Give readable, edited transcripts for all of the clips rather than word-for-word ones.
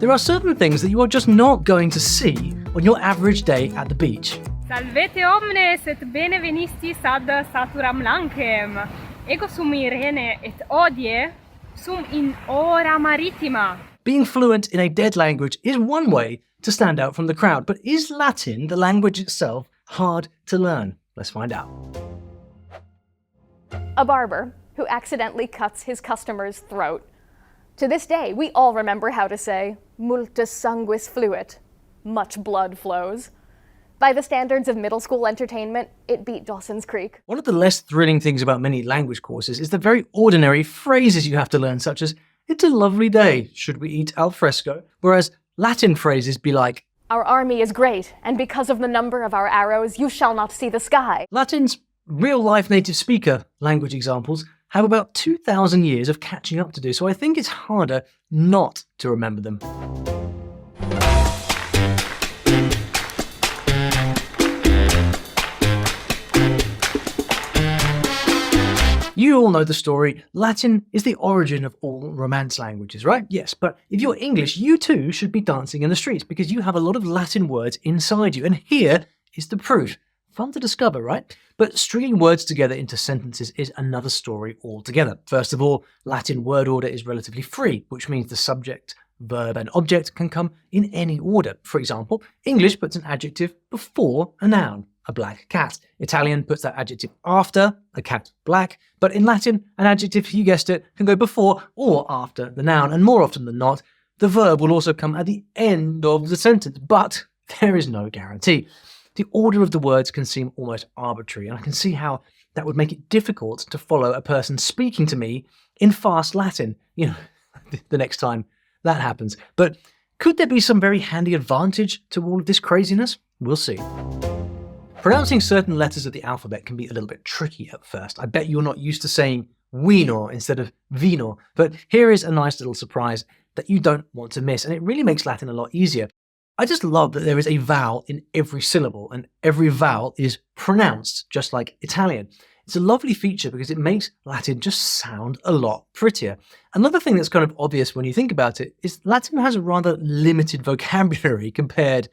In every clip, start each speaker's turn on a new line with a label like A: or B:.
A: there are certain things that you are just not going to see on your average day at the beach.
B: Salvete omnes et bene venistis ad saturam lancem. Ego sum Irene et odie sum in ora maritima.
A: Being fluent in a dead language is one way to stand out from the crowd, but is Latin, the language itself, hard to learn? Let's find out.
C: A barber who accidentally cuts his customer's throat. To this day, we all remember how to say, multus sanguis fluit, much blood flows. By the standards of middle school entertainment, it beat Dawson's Creek.
A: One of the less thrilling things about many language courses is the very ordinary phrases you have to learn, such as, it's a lovely day, should we eat al fresco? Whereas Latin phrases be like,
C: our army is great, and because of the number of our arrows, you shall not see the sky.
A: Latin's real-life native speaker language examples have about 2,000 years of catching up to do, so I think it's harder not to remember them. You all know the story. Latin is the origin of all Romance languages, right? Yes, but if you're English, you too should be dancing in the streets because you have a lot of Latin words inside you. And here is the proof. Fun to discover, right? But stringing words together into sentences is another story altogether. First of all, Latin word order is relatively free, which means the subject, verb, and object can come in any order. For example, English puts an adjective before a noun. A black cat. Italian puts that adjective after a cat black, but in Latin, an adjective, you guessed it, can go before or after the noun, and more often than not, the verb will also come at the end of the sentence, but there is no guarantee. The order of the words can seem almost arbitrary, and I can see how that would make it difficult to follow a person speaking to me in fast Latin, the next time that happens. But could there be some very handy advantage to all of this craziness? We'll see. Pronouncing certain letters of the alphabet can be a little bit tricky at first. I bet you're not used to saying wino instead of vino, but here is a nice little surprise that you don't want to miss, and it really makes Latin a lot easier. I just love that there is a vowel in every syllable, and every vowel is pronounced, just like Italian. It's a lovely feature because it makes Latin just sound a lot prettier. Another thing that's kind of obvious when you think about it is Latin has a rather limited vocabulary compared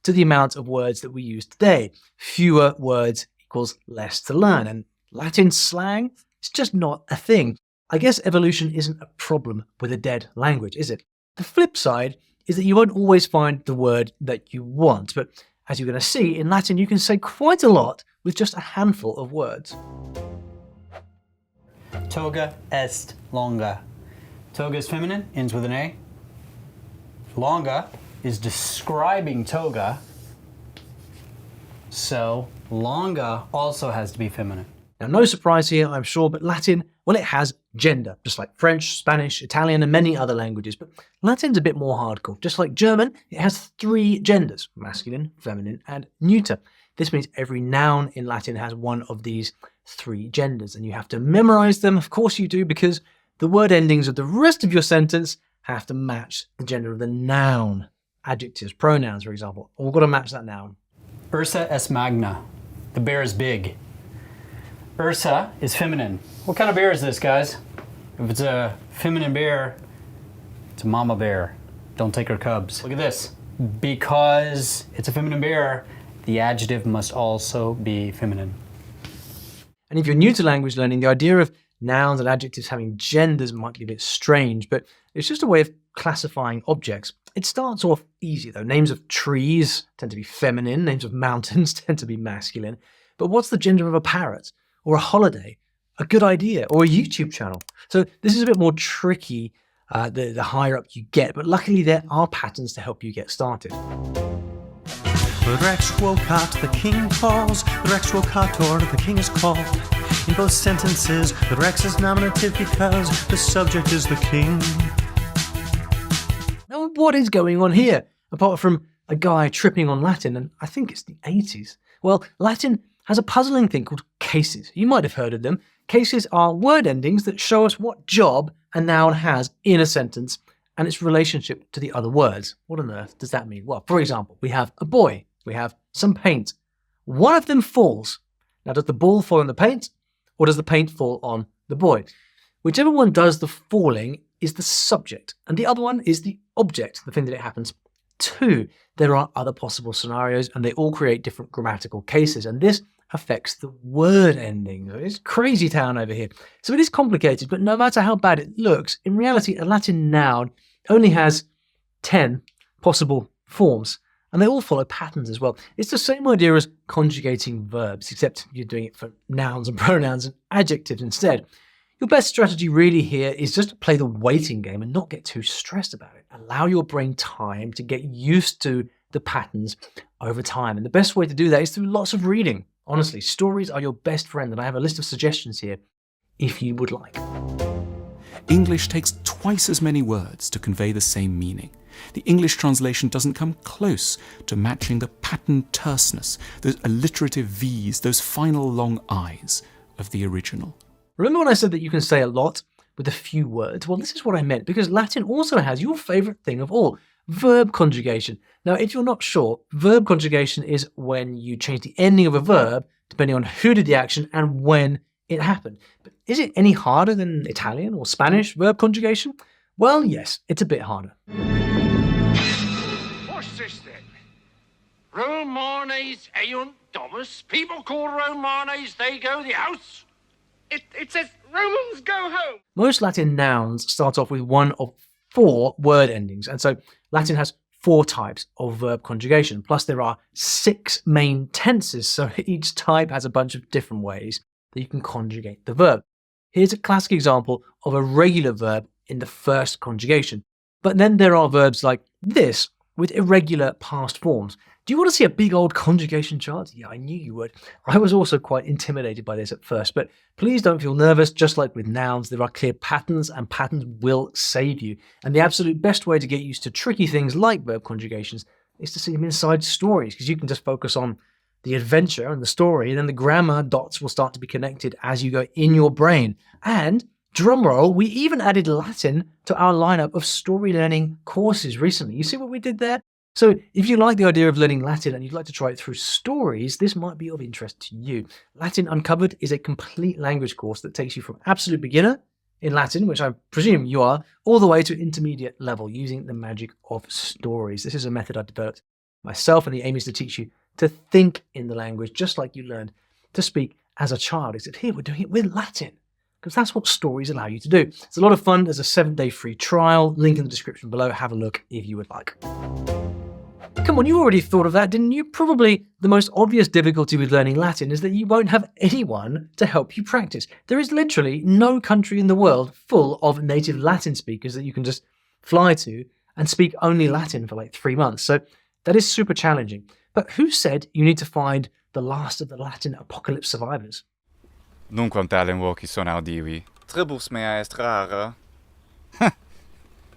A: to the amount of words that we use today. Fewer words equals less to learn, and Latin slang is just not a thing. I guess evolution isn't a problem with a dead language, is it? The flip side is that you won't always find the word that you want, but as you're going to see, in Latin you can say quite a lot with just a handful of words.
D: Toga est longa. Toga is feminine, ends with an A. Longa is describing toga, so longa also has to be feminine.
A: Now, no surprise here, I'm sure, but Latin, well, it has gender, just like French, Spanish, Italian, and many other languages. But Latin's a bit more hardcore. Just like German, it has 3 genders, masculine, feminine, and neuter. This means every noun in Latin has one of these 3 genders, and you have to memorize them. Of course you do, because the word endings of the rest of your sentence have to match the gender of the noun. Adjectives, pronouns, for example, all got to match that noun.
D: Ursa est magna. The bear is big. Ursa is feminine. What kind of bear is this, guys? If it's a feminine bear, it's a mama bear. Don't take her cubs. Look at this. Because it's a feminine bear, the adjective must also be feminine.
A: And if you're new to language learning, the idea of nouns and adjectives having genders might be a bit strange, but it's just a way of classifying objects. It starts off easy though. Names of trees tend to be feminine, names of mountains tend to be masculine. But what's the gender of a parrot, or a holiday, a good idea, or a YouTube channel? So this is a bit more tricky the higher up you get, but luckily there are patterns to help you get started.
E: The Rex Wocat, the king falls. The Rex Wocator, the king is called. In both sentences, the Rex is nominative because the subject is the king.
A: Now, what is going on here? Apart from a guy tripping on Latin, and I think it's the 80s. Well, Latin has a puzzling thing called cases. You might have heard of them. Cases are word endings that show us what job a noun has in a sentence and its relationship to the other words. What on earth does that mean? Well, for example, we have a boy. We have some paint. One of them falls. Now, does the ball fall on the paint, or does the paint fall on the boy? Whichever one does the falling is the subject, and the other one is the object, the thing that it happens to. There are other possible scenarios, and they all create different grammatical cases, and this affects the word endings. It's crazy town over here. So it is complicated, but no matter how bad it looks, in reality, a Latin noun only has 10 possible forms, and they all follow patterns as well. It's the same idea as conjugating verbs, except you're doing it for nouns and pronouns and adjectives instead. Your best strategy really here is just to play the waiting game and not get too stressed about it. Allow your brain time to get used to the patterns over time. And the best way to do that is through lots of reading. Honestly, stories are your best friend, and I have a list of suggestions here if you would like.
F: English takes twice as many words to convey the same meaning. The English translation doesn't come close to matching the patterned terseness, those alliterative V's, those final long I's of the original.
A: Remember when I said that you can say a lot with a few words? Well, this is what I meant, because Latin also has your favorite thing of all, verb conjugation. Now, if you're not sure, verb conjugation is when you change the ending of a verb depending on who did the action and when it happened. But is it any harder than Italian or Spanish verb conjugation? Well, yes, it's a bit harder.
G: What's this then? Romanes eunt domus? People call Romanes, they go the house? It says Romans go home.
A: Most Latin nouns start off with one of 4 word endings, and so Latin has 4 types of verb conjugation, plus there are 6 main tenses, so each type has a bunch of different ways that you can conjugate the verb. Here's a classic example of a regular verb in the first conjugation. But then there are verbs like this with irregular past forms. Do you want to see a big old conjugation chart? Yeah, I knew you would. I was also quite intimidated by this at first, but please don't feel nervous. Just like with nouns, there are clear patterns, and patterns will save you. And the absolute best way to get used to tricky things like verb conjugations is to see them inside stories, because you can just focus on the adventure and the story, and then the grammar dots will start to be connected as you go in your brain. And drumroll, we even added Latin to our lineup of story learning courses recently. You see what we did there? So if you like the idea of learning Latin and you'd like to try it through stories, this might be of interest to you. Latin Uncovered is a complete language course that takes you from absolute beginner in Latin, which I presume you are, all the way to intermediate level using the magic of stories. This is a method I developed myself, and the aim is to teach you to think in the language just like you learned to speak as a child. Except here we're doing it with Latin, because that's what stories allow you to do. It's a lot of fun. There's a 7-day free trial. Link in the description below. Have a look if you would like. Come on, you already thought of that, didn't you? Probably the most obvious difficulty with learning Latin is that you won't have anyone to help you practice. There is literally no country in the world full of native Latin speakers that you can just fly to and speak only Latin for like 3 months. So that is super challenging. But who said you need to find the last of the Latin apocalypse survivors?
H: Nunquam talem voci son audivi. Tribus mea est rara.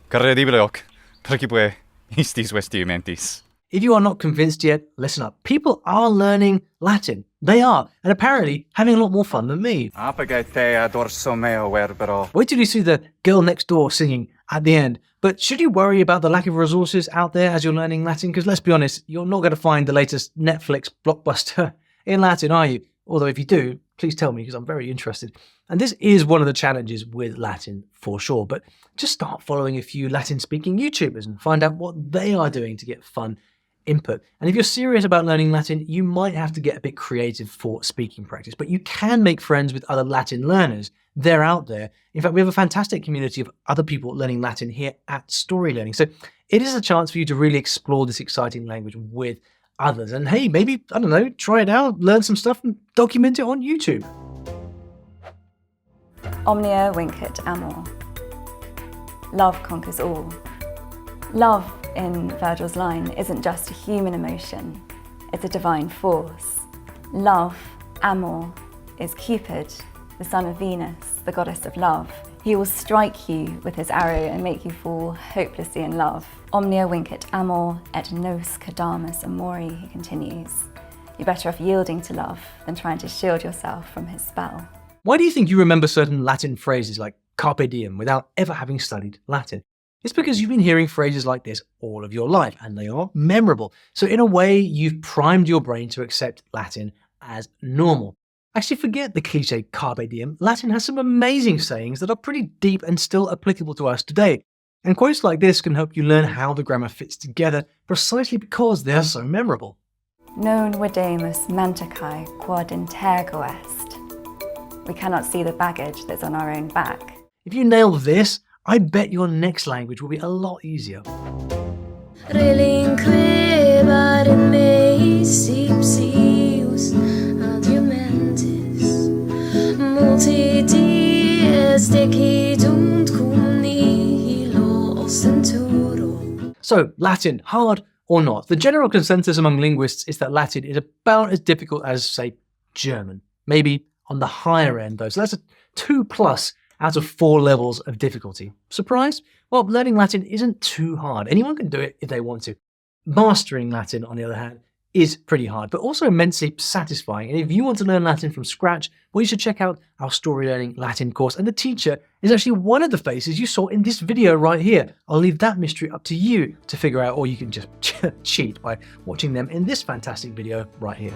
H: Credibile hoc, percipe istis vestimentis.
A: If you are not convinced yet, listen up. People are learning Latin. They are, and apparently having a lot more fun than me.
H: Apagate tea dorso meo verbero.
A: Wait till you see the girl next door singing at the end. But should you worry about the lack of resources out there as you're learning Latin? Because let's be honest, you're not going to find the latest Netflix blockbuster in Latin, are you? Although if you do, please tell me, because I'm very interested. And this is one of the challenges with Latin for sure. But just start following a few Latin-speaking YouTubers and find out what they are doing to get fun input. And if you're serious about learning Latin, you might have to get a bit creative for speaking practice, but you can make friends with other Latin learners. They're out there. In fact, we have a fantastic community of other people learning Latin here at StoryLearning. So it is a chance for you to really explore this exciting language with others. And hey, maybe, I don't know, try it out, learn some stuff and document it on YouTube.
I: Omnia vincit amor. Love conquers all. Love, in Virgil's line, isn't just a human emotion, it's a divine force. Love, amor, is Cupid, the son of Venus, the goddess of love. He will strike you with his arrow and make you fall hopelessly in love. Omnia vincit amor et nos cadamus amori, he continues. You're better off yielding to love than trying to shield yourself from his spell.
A: Why do you think you remember certain Latin phrases like carpe diem without ever having studied Latin? It's because you've been hearing phrases like this all of your life, and they are memorable. So in a way, you've primed your brain to accept Latin as normal. Actually, forget the cliche carpe diem. Latin has some amazing sayings that are pretty deep and still applicable to us today. And quotes like this can help you learn how the grammar fits together precisely because they're so memorable.
I: Non videmus manticae quod intergo est. We cannot see the baggage that's on our own back.
A: If you nail this, I bet your next language will be a lot easier.
J: Relinquebar in meis ipsius adiumentis multi dies decidunt cum nihilo ostentoro.
A: So, Latin, hard or not? The general consensus among linguists is that Latin is about as difficult as, say, German. Maybe on the higher end, though. So that's a 2+ out of 4 levels of difficulty. Surprised? Well, learning Latin isn't too hard. Anyone can do it if they want to. Mastering Latin, on the other hand, is pretty hard, but also immensely satisfying. And if you want to learn Latin from scratch, well, you should check out our StoryLearning Latin course. And the teacher is actually one of the faces you saw in this video right here. I'll leave that mystery up to you to figure out, or you can just cheat by watching them in this fantastic video right here.